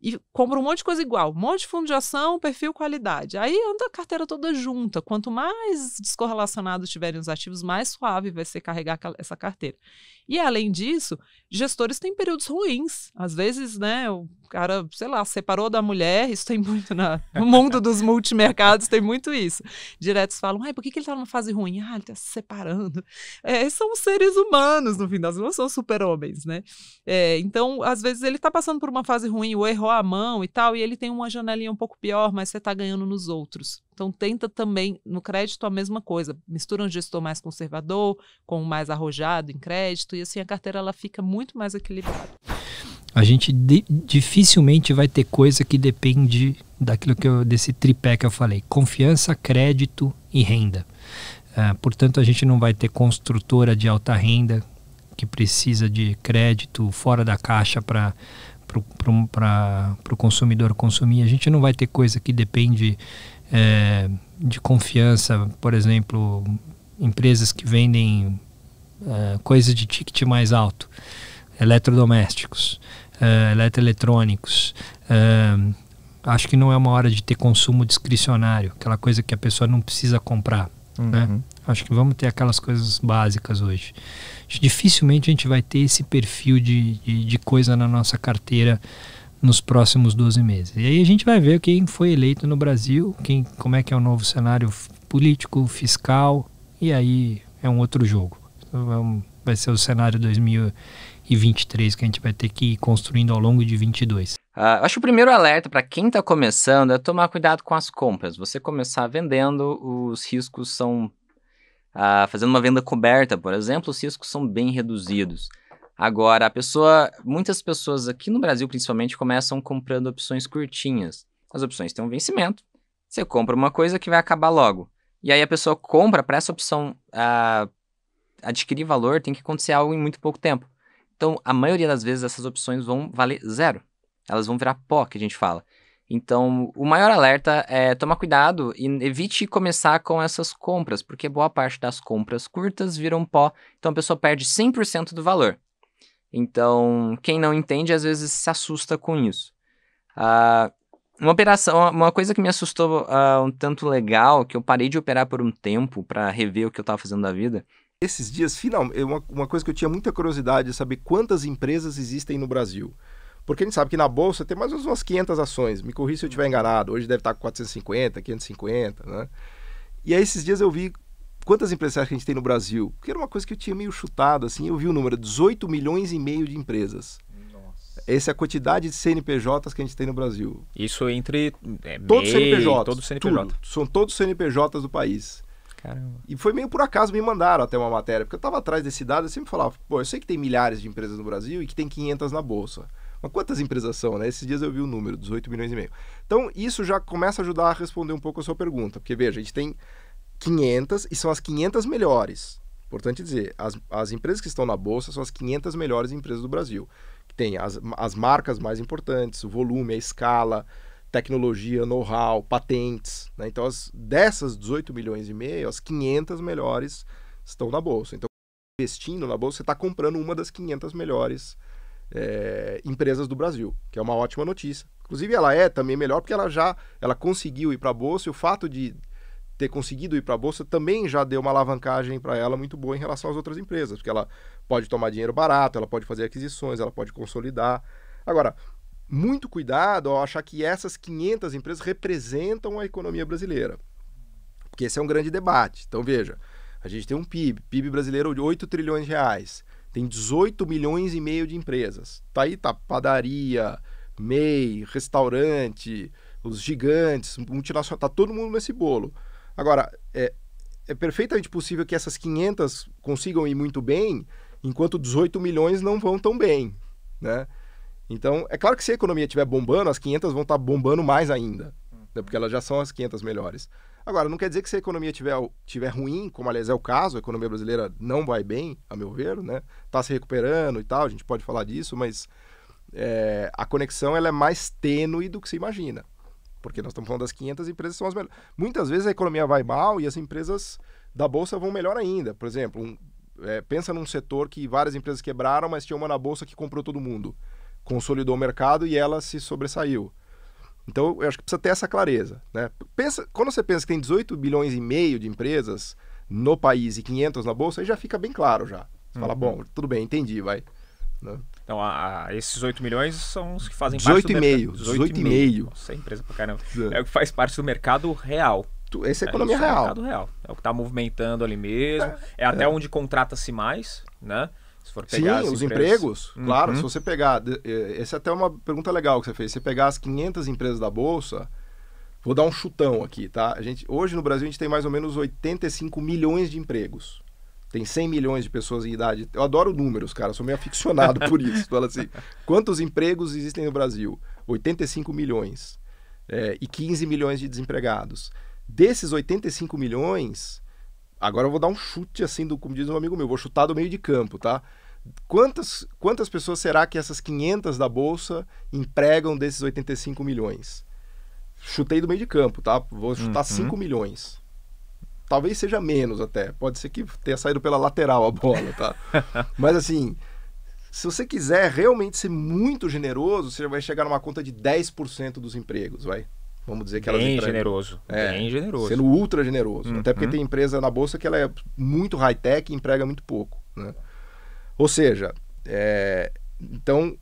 e compra um monte de coisa igual, um monte de fundo de ação, perfil, qualidade. Aí anda a carteira toda junta. Quanto mais descorrelacionados tiverem os ativos, mais suave vai ser carregar essa carteira. E, além disso, gestores têm períodos ruins. Às vezes, né, o cara, sei lá, separou da mulher, isso tem muito no mundo dos multimercados, tem muito isso. Diretos falam, por que ele está numa fase ruim? Ele está se separando. São seres humanos, no fim das contas, não são super-homens, né? Então, às vezes, ele está passando por uma fase ruim, ou errou a mão e tal, e ele tem uma janelinha um pouco pior, mas você está ganhando nos outros. Então, tenta também, no crédito, a mesma coisa. Mistura um gestor mais conservador, com um mais arrojado em crédito, e assim a carteira ela fica muito mais equilibrada. A gente dificilmente vai ter coisa que depende daquilo desse tripé que eu falei. Confiança, crédito e renda. Portanto, a gente não vai ter construtora de alta renda que precisa de crédito fora da caixa para o consumidor consumir. A gente não vai ter coisa que depende de confiança, por exemplo, empresas que vendem coisas de ticket mais alto, eletrodomésticos, eletroeletrônicos. Acho que não é uma hora de ter consumo discricionário, aquela coisa que a pessoa não precisa comprar. Né? Acho que vamos ter aquelas coisas básicas hoje. Dificilmente a gente vai ter esse perfil de coisa na nossa carteira nos próximos 12 meses. E aí a gente vai ver quem foi eleito no Brasil, como é que é o novo cenário político, fiscal, e aí é um outro jogo. Então, vai ser o cenário 2023 que a gente vai ter que ir construindo ao longo de 2022. Acho que o primeiro alerta para quem está começando é tomar cuidado com as compras. Você começar vendendo, os riscos são... fazendo uma venda coberta, por exemplo, os riscos são bem reduzidos. Agora, muitas pessoas aqui no Brasil, principalmente, começam comprando opções curtinhas. As opções têm um vencimento. Você compra uma coisa que vai acabar logo. E aí a pessoa compra para essa opção adquirir valor, tem que acontecer algo em muito pouco tempo. Então, a maioria das vezes, essas opções vão valer zero. Elas vão virar pó, que a gente fala. Então, o maior alerta é tomar cuidado e evite começar com essas compras, porque boa parte das compras curtas viram pó, então a pessoa perde 100% do valor. Então, quem não entende, às vezes se assusta com isso. Uma coisa que me assustou um tanto legal, que eu parei de operar por um tempo para rever o que eu estava fazendo da vida. Esses dias, finalmente, uma coisa que eu tinha muita curiosidade é saber quantas empresas existem no Brasil. Porque a gente sabe que na Bolsa tem mais ou menos umas 500 ações. Me corrija se eu estiver enganado. Hoje deve estar com 450, 550, né? E aí esses dias eu vi quantas empresas que a gente tem no Brasil. Porque era uma coisa que eu tinha meio chutado, assim. Eu vi o número, 18 milhões e meio de empresas. Nossa. Essa é a quantidade de CNPJs que a gente tem no Brasil. Isso entre todos os CNPJs. Todos os CNPJs. Tudo. São todos os CNPJs do país. Caramba. E foi meio por acaso, me mandaram até uma matéria. Porque eu estava atrás desse dado, eu sempre falava, eu sei que tem milhares de empresas no Brasil e que tem 500 na Bolsa. Mas quantas empresas são, né? Esses dias eu vi o número, 18 milhões e meio. Então, isso já começa a ajudar a responder um pouco a sua pergunta. Porque, veja, a gente tem 500 e são as 500 melhores. Importante dizer, as empresas que estão na Bolsa são as 500 melhores empresas do Brasil. Que tem as marcas mais importantes, o volume, a escala, tecnologia, know-how, patentes. Né? Então, dessas 18 milhões e meio, as 500 melhores estão na Bolsa. Então, investindo na Bolsa, você está comprando uma das 500 melhores empresas do Brasil, que é uma ótima notícia. Inclusive, ela é também melhor porque ela conseguiu ir para a Bolsa, e o fato de ter conseguido ir para a Bolsa também já deu uma alavancagem para ela muito boa em relação às outras empresas, porque ela pode tomar dinheiro barato, ela pode fazer aquisições, ela pode consolidar. Agora, muito cuidado ao achar que essas 500 empresas representam a economia brasileira, porque esse é um grande debate. Então, veja, a gente tem um PIB brasileiro de 8 trilhões de reais, tem 18 milhões e meio de empresas. Tá padaria, MEI, restaurante, os gigantes, multinacional, tá todo mundo nesse bolo. Agora, é perfeitamente possível que essas 500 consigam ir muito bem, enquanto 18 milhões não vão tão bem, né? Então, é claro que se a economia estiver bombando, as 500 vão estar bombando mais ainda, né? Porque elas já são as 500 melhores. Agora, não quer dizer que se a economia tiver ruim, como aliás é o caso, a economia brasileira não vai bem, a meu ver, né? Está se recuperando e tal, a gente pode falar disso, mas a conexão ela é mais tênue do que se imagina. Porque nós estamos falando das 500 empresas que são as melhores. Muitas vezes a economia vai mal e as empresas da Bolsa vão melhor ainda. Por exemplo, pensa num setor que várias empresas quebraram, mas tinha uma na Bolsa que comprou todo mundo. Consolidou o mercado e ela se sobressaiu. Então, eu acho que precisa ter essa clareza, né? Quando você pensa que tem 18 bilhões e meio de empresas no país e 500 na Bolsa, aí já fica bem claro já. Você fala, bom, tudo bem, entendi, vai. Né? Então, esses 8 milhões são os que fazem parte do mercado. 18,5. Nossa, é empresa pra caramba. É o que faz parte do mercado real. Essa é a economia real. É o mercado real. É o que está movimentando ali mesmo. É até onde contrata-se mais, né? Se for pegar os empregos, claro. Se você pegar... Essa é até uma pergunta legal que você fez. Se você pegar as 500 empresas da Bolsa, vou dar um chutão aqui, tá? Hoje no Brasil a gente tem mais ou menos 85 milhões de empregos. Tem 100 milhões de pessoas em idade. Eu adoro números, cara. Sou meio aficionado por isso. Fala assim, quantos empregos existem no Brasil? 85 milhões. E 15 milhões de desempregados. Desses 85 milhões... Agora eu vou dar um chute, assim, como diz um amigo meu, vou chutar do meio de campo, tá? Quantas pessoas será que essas 500 da Bolsa empregam desses 85 milhões? Chutei do meio de campo, tá? Vou chutar 5 milhões. Talvez seja menos até. Pode ser que tenha saído pela lateral a bola, tá? Mas assim, se você quiser realmente ser muito generoso, você vai chegar numa conta de 10% dos empregos, vai? Vamos dizer que elas bem generoso. Sendo ultra generoso. Até porque tem empresa na Bolsa que ela é muito high-tech e emprega muito pouco, né? Ou seja, então,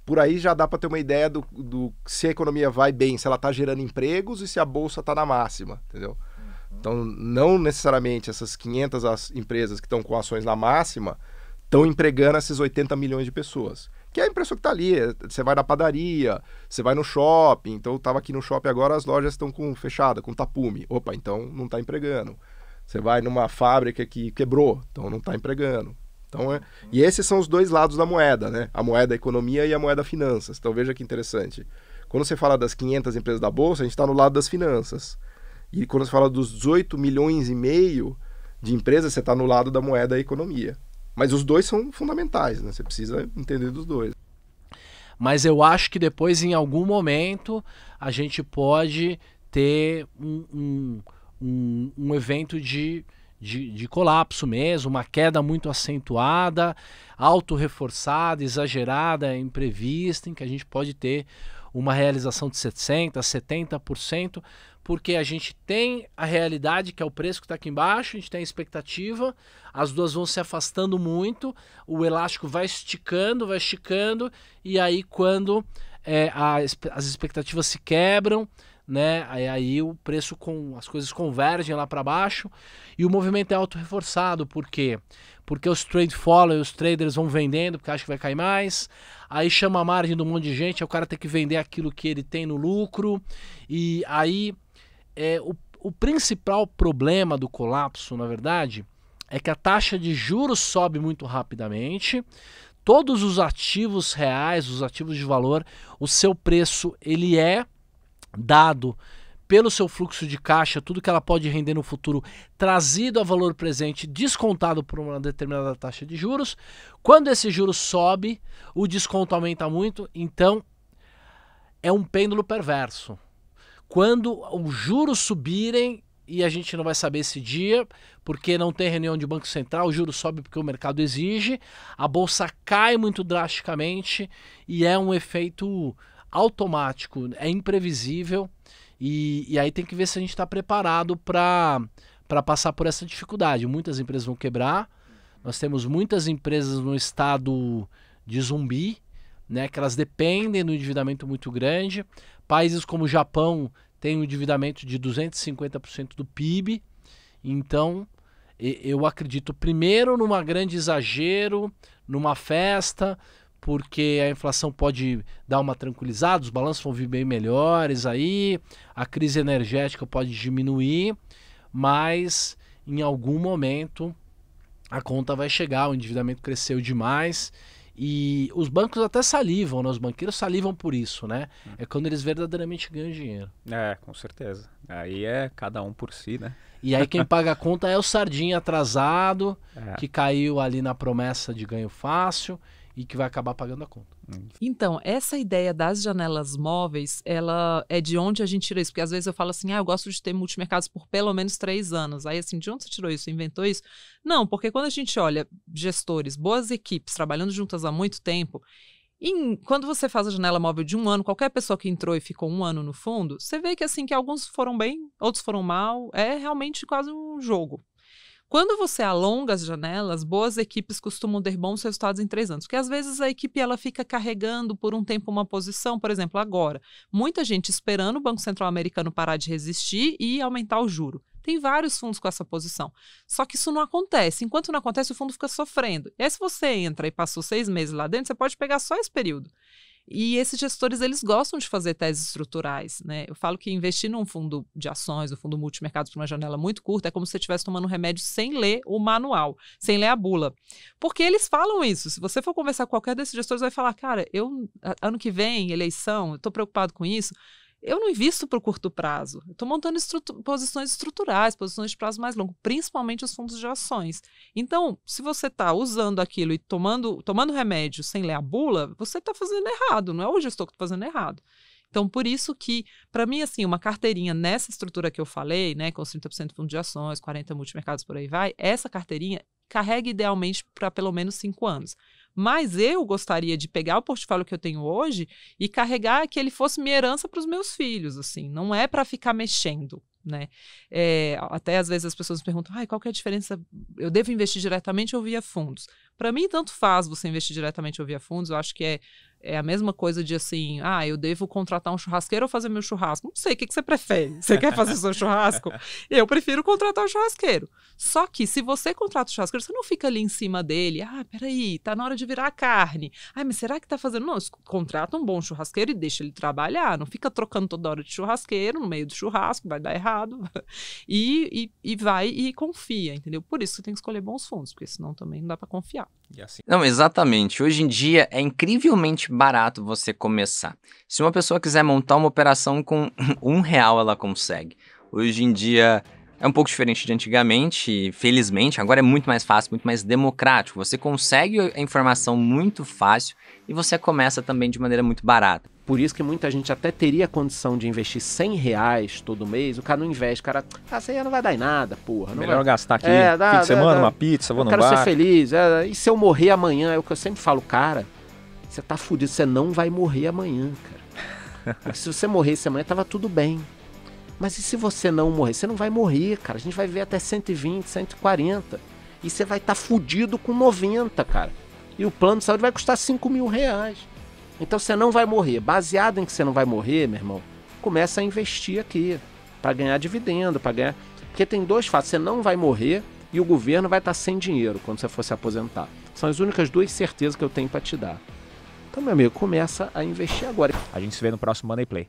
por aí já dá para ter uma ideia do se a economia vai bem, se ela está gerando empregos e se a Bolsa está na máxima, entendeu? Então, não necessariamente essas 500 empresas que estão com ações na máxima estão empregando esses 80 milhões de pessoas. Que é a impressão que está ali. Você vai na padaria, você vai no shopping. Então, eu estava aqui no shopping agora, as lojas estão fechadas, com tapume. Opa, então não está empregando. Você vai numa fábrica que quebrou, então não está empregando. Então, e esses são os dois lados da moeda, né? A moeda economia e a moeda finanças. Então, veja que interessante. Quando você fala das 500 empresas da Bolsa, a gente está no lado das finanças. E quando você fala dos 18 milhões e meio de empresas, você está no lado da moeda economia. Mas os dois são fundamentais, né? Você precisa entender dos dois. Mas eu acho que depois, em algum momento, a gente pode ter um evento de colapso mesmo, uma queda muito acentuada, auto-reforçada, exagerada, imprevista, em que a gente pode ter uma realização de 60%, 70%, porque a gente tem a realidade, que é o preço que está aqui embaixo, a gente tem a expectativa, as duas vão se afastando muito, o elástico vai esticando, e aí quando as expectativas se quebram, né, aí o preço, as coisas convergem lá para baixo, e o movimento é auto-reforçado. Por quê? Porque os trade follow, os traders vão vendendo porque acham que vai cair mais, aí chama a margem de um monte de gente, aí o cara tem que vender aquilo que ele tem no lucro, e aí o principal problema do colapso, na verdade, é que a taxa de juros sobe muito rapidamente, todos os ativos reais, os ativos de valor, o seu preço ele é dado pelo seu fluxo de caixa, tudo que ela pode render no futuro, trazido a valor presente, descontado por uma determinada taxa de juros. Quando esse juros sobe, o desconto aumenta muito, então é um pêndulo perverso. Quando os juros subirem, e a gente não vai saber esse dia, porque não tem reunião de Banco Central, o juros sobe porque o mercado exige, a bolsa cai muito drasticamente e é um efeito automático, é imprevisível, e aí tem que ver se a gente está preparado para passar por essa dificuldade. Muitas empresas vão quebrar, nós temos muitas empresas no estado de zumbi, né, que elas dependem do endividamento muito grande. Países como o Japão têm um endividamento de 250% do PIB, então eu acredito primeiro numa grande exagero, numa festa, porque a inflação pode dar uma tranquilizada, os balanços vão vir bem melhores aí, a crise energética pode diminuir, mas em algum momento a conta vai chegar, o endividamento cresceu demais E os bancos até salivam, né? Os banqueiros salivam por isso, né? É quando eles verdadeiramente ganham dinheiro. Com certeza. Aí é cada um por si, né? E aí quem paga a conta é o sardinha atrasado, que caiu ali na promessa de ganho fácil e que vai acabar pagando a conta. Então, essa ideia das janelas móveis, ela é de onde a gente tira isso? Porque às vezes eu falo assim, eu gosto de ter multimercados por pelo menos 3 anos. Aí assim, de onde você tirou isso? Você inventou isso? Não, porque quando a gente olha gestores, boas equipes, trabalhando juntas há muito tempo, quando você faz a janela móvel de 1 ano, qualquer pessoa que entrou e ficou 1 ano no fundo, você vê que assim, que alguns foram bem, outros foram mal, é realmente quase um jogo. Quando você alonga as janelas, boas equipes costumam ter bons resultados em 3 anos. Porque às vezes a equipe ela fica carregando por um tempo uma posição, por exemplo, agora. Muita gente esperando o Banco Central americano parar de resistir e aumentar o juro. Tem vários fundos com essa posição. Só que isso não acontece. Enquanto não acontece, o fundo fica sofrendo. E aí, se você entra e passou 6 meses lá dentro, você pode pegar só esse período. E esses gestores, eles gostam de fazer teses estruturais, né? Eu falo que investir num fundo de ações, um fundo multimercados por uma janela muito curta, é como se você estivesse tomando um remédio sem ler o manual, sem ler a bula. Porque eles falam isso. Se você for conversar com qualquer desses gestores, vai falar, cara, ano que vem, eleição, eu estou preocupado com isso. Eu não invisto para o curto prazo. Eu estou montando posições estruturais, posições de prazo mais longo, principalmente os fundos de ações. Então, se você está usando aquilo e tomando remédio sem ler a bula, você está fazendo errado, não é o gestor que está fazendo errado. Então, por isso que, para mim, assim, uma carteirinha nessa estrutura que eu falei, né, com os 30% fundo de ações, 40% multimercados, por aí vai, essa carteirinha carrega idealmente para pelo menos 5 anos. Mas eu gostaria de pegar o portfólio que eu tenho hoje e carregar que ele fosse minha herança para os meus filhos, assim, não é para ficar mexendo, né? Até às vezes as pessoas me perguntam, qual que é a diferença? Eu devo investir diretamente ou via fundos? Para mim, tanto faz você investir diretamente ou via fundos, eu acho que é a mesma coisa de assim, eu devo contratar um churrasqueiro ou fazer meu churrasco? Não sei, o que você prefere? Você quer fazer seu churrasco? Eu prefiro contratar um churrasqueiro. Só que se você contrata o churrasqueiro, você não fica ali em cima dele, peraí, tá na hora de virar a carne. Mas será que tá fazendo? Não, contrata um bom churrasqueiro e deixa ele trabalhar. Não fica trocando toda hora de churrasqueiro no meio do churrasco, vai dar errado. E vai e confia, entendeu? Por isso você tem que escolher bons fundos, porque senão também não dá para confiar. Assim... Não, exatamente. Hoje em dia é incrivelmente barato você começar. Se uma pessoa quiser montar uma operação com R$1, ela consegue. Hoje em dia é um pouco diferente de antigamente, felizmente. Agora é muito mais fácil, muito mais democrático. Você consegue a informação muito fácil e você começa também de maneira muito barata. Por isso que muita gente até teria condição de investir R$100 todo mês, o cara não investe, o cara, isso aí não vai dar em nada, porra. Melhor vai... gastar aqui, fim de semana, uma pizza, vou no bar. Eu quero ser feliz, e se eu morrer amanhã, é o que eu sempre falo, cara, você tá fudido, você não vai morrer amanhã, cara. Porque se você morresse amanhã, tava tudo bem. Mas e se você não morrer? Você não vai morrer, cara, a gente vai ver até 120, 140, e você vai estar fudido com 90, cara. E o plano de saúde vai custar R$5.000. Então você não vai morrer. Baseado em que você não vai morrer, meu irmão, começa a investir aqui para ganhar dividendo, para ganhar... Porque tem 2 fatos, você não vai morrer e o governo vai estar sem dinheiro quando você for se aposentar. São as únicas 2 certezas que eu tenho para te dar. Então, meu amigo, começa a investir agora. A gente se vê no próximo Money Play.